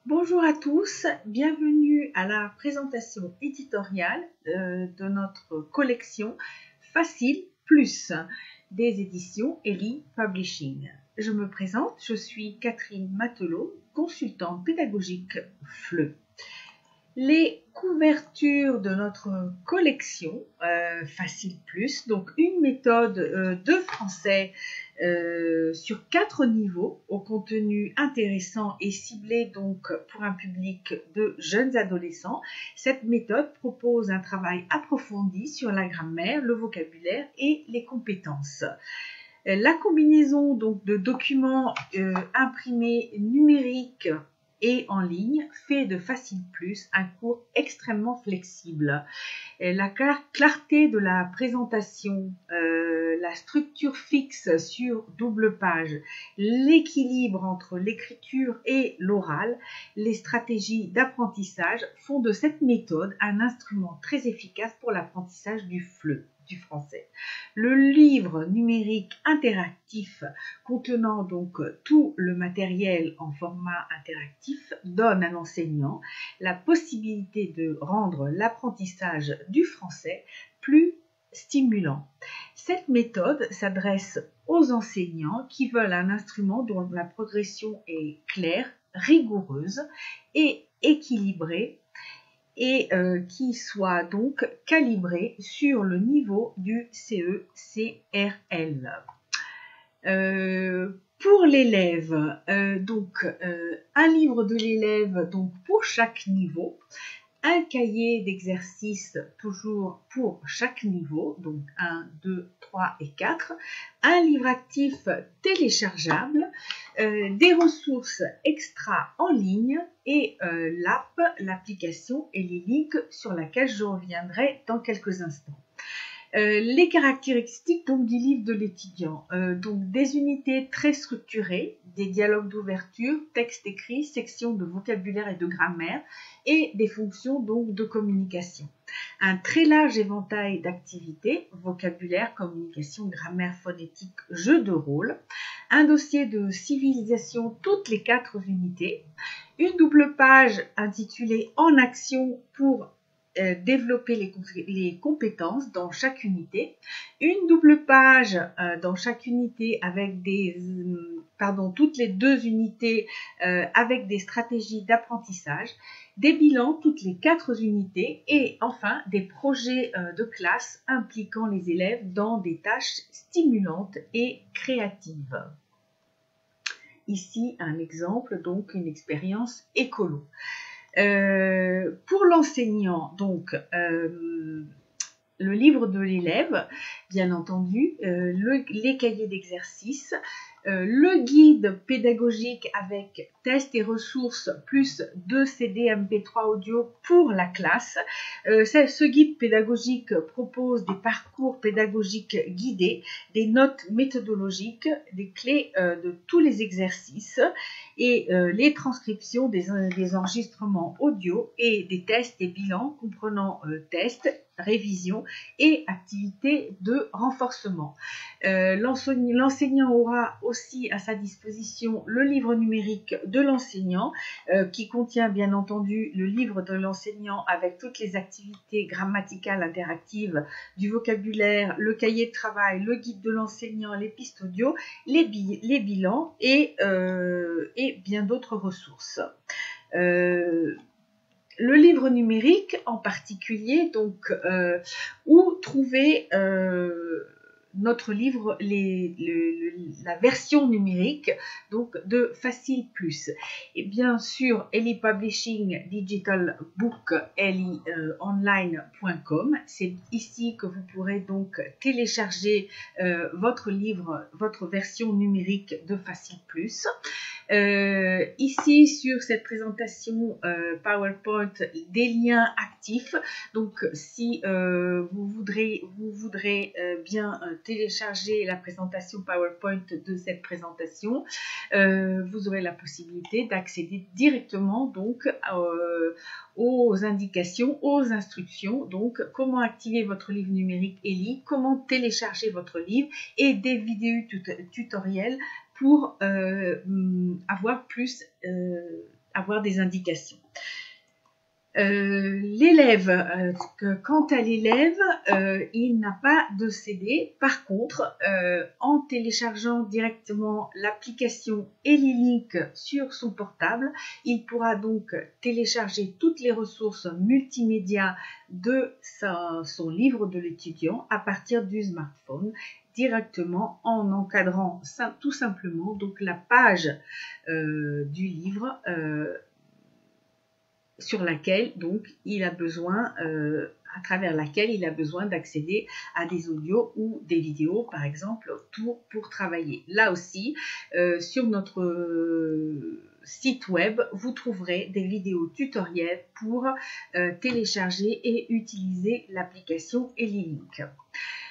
Bonjour à tous, bienvenue à la présentation éditoriale de notre collection Facile Plus des éditions Ellie Publishing. Je me présente, je suis Catherine Matelot, consultante pédagogique FLE. Les couvertures de notre collection Facile Plus, donc une méthode de français sur 4 niveaux au contenu intéressant et ciblé donc pour un public de jeunes adolescents. Cette méthode propose un travail approfondi sur la grammaire, le vocabulaire et les compétences. La combinaison donc de documents imprimés numériques et en ligne fait de Facile Plus un cours extrêmement flexible. La clarté de la présentation, la structure fixe sur double page, l'équilibre entre l'écriture et l'oral, les stratégies d'apprentissage font de cette méthode un instrument très efficace pour l'apprentissage du FLE, du français. Le livre numérique interactif contenant donc tout le matériel en format interactif donne à l'enseignant la possibilité de rendre l'apprentissage du français plus stimulant. Cette méthode s'adresse aux enseignants qui veulent un instrument dont la progression est claire, rigoureuse et équilibrée et qui soit donc calibré sur le niveau du CE-CRL. Pour l'élève, un livre de l'élève donc pour chaque niveau, un cahier d'exercices toujours pour chaque niveau, donc 1, 2, 3 et 4, un livre actif téléchargeable, des ressources extra en ligne et l'application et les links sur laquelle je reviendrai dans quelques instants. Les caractéristiques donc du livre de l'étudiant, donc des unités très structurées, des dialogues d'ouverture, textes écrits, sections de vocabulaire et de grammaire et des fonctions donc de communication. Un très large éventail d'activités, vocabulaire, communication, grammaire, phonétique, jeu de rôle, un dossier de civilisation toutes les 4 unités, une double page intitulée En action pour développer les compétences dans chaque unité, une double page dans chaque unité avec toutes les 2 unités avec des stratégies d'apprentissage, des bilans toutes les 4 unités et enfin des projets de classe impliquant les élèves dans des tâches stimulantes et créatives. Ici un exemple, donc une expérience écolo. Pour l'enseignant, donc, le livre de l'élève, bien entendu, les cahiers d'exercice, le guide pédagogique avec tests et ressources plus 2 CD MP3 audio pour la classe. Ce guide pédagogique propose des parcours pédagogiques guidés, des notes méthodologiques, des clés de tous les exercices et les transcriptions des enregistrements audio et des tests et bilans comprenant tests, révision et activités de renforcement. L'enseignant aura aussi à sa disposition le livre numérique de l'enseignant qui contient bien entendu le livre de l'enseignant avec toutes les activités grammaticales interactives, du vocabulaire, le cahier de travail, le guide de l'enseignant, les pistes audio, les bilans et bien d'autres ressources. Le livre numérique en particulier, donc où trouver notre livre, la version numérique donc de Facile Plus. Et bien sûr, Ellie Publishing Digital Book, ellieonline.com. C'est ici que vous pourrez donc télécharger votre livre, votre version numérique de Facile Plus. Ici sur cette présentation PowerPoint, des liens actifs. Donc si vous voudrez bien télécharger la présentation PowerPoint de cette présentation, vous aurez la possibilité d'accéder directement donc aux indications, aux instructions, donc comment activer votre livre numérique Ellie, comment télécharger votre livre et des vidéos tutoriels pour avoir plus avoir des indications. L'élève, quant à l'élève, il n'a pas de CD. Par contre, en téléchargeant directement l'application EliLink sur son portable, il pourra donc télécharger toutes les ressources multimédia de son livre de l'étudiant à partir du smartphone, directement en encadrant tout simplement donc la page du livre sur laquelle donc il a besoin, à travers laquelle il a besoin d'accéder à des audios ou des vidéos, par exemple, pour travailler. Là aussi, sur notre site web, vous trouverez des vidéos tutoriels pour télécharger et utiliser l'application EliLink.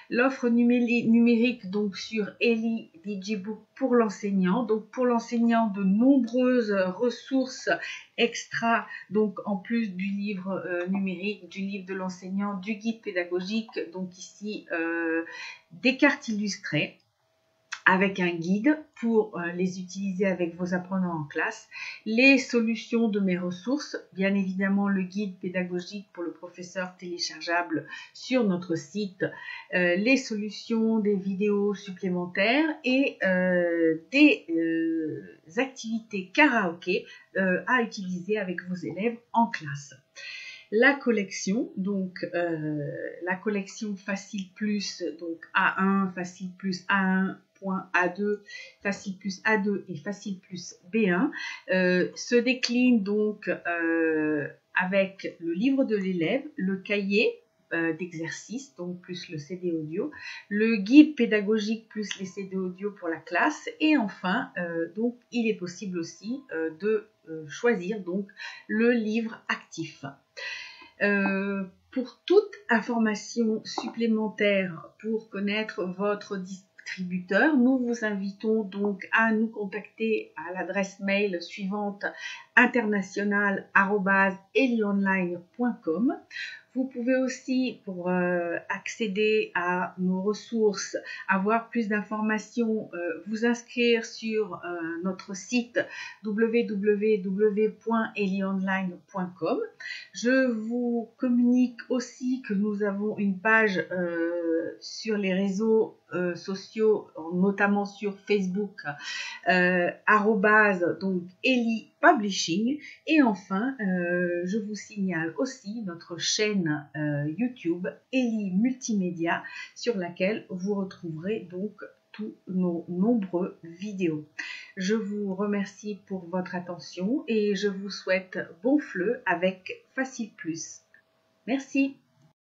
L'offre numérique donc sur Eli Digibook pour l'enseignant. Donc pour l'enseignant, de nombreuses ressources extra, donc en plus du livre numérique, du livre de l'enseignant, du guide pédagogique, donc ici des cartes illustrées avec un guide pour les utiliser avec vos apprenants en classe, les solutions de mes ressources, bien évidemment le guide pédagogique pour le professeur téléchargeable sur notre site, les solutions des vidéos supplémentaires et des activités karaoké à utiliser avec vos élèves en classe. La collection, donc la collection Facile Plus, donc A1, Facile Plus A1, A2, Facile Plus A2 et Facile Plus B1 se décline donc avec le livre de l'élève, le cahier d'exercice, donc plus le CD audio, le guide pédagogique plus les CD audio pour la classe, et enfin donc il est possible aussi de choisir donc le livre actif. Pour toute information supplémentaire pour connaître votre distributeur, nous vous invitons donc à nous contacter à l'adresse mail suivante international@elionline.com. Vous pouvez aussi, pour accéder à nos ressources, avoir plus d'informations, vous inscrire sur notre site www.elionline.com. Je vous communique aussi que nous avons une page sur les réseaux sociaux, notamment sur Facebook, donc Eli Publishing. Et enfin, je vous signale aussi notre chaîne YouTube Eli Multimédia, sur laquelle vous retrouverez donc tous nos nombreux vidéos. Je vous remercie pour votre attention et je vous souhaite bon fleu avec Facile Plus. Merci.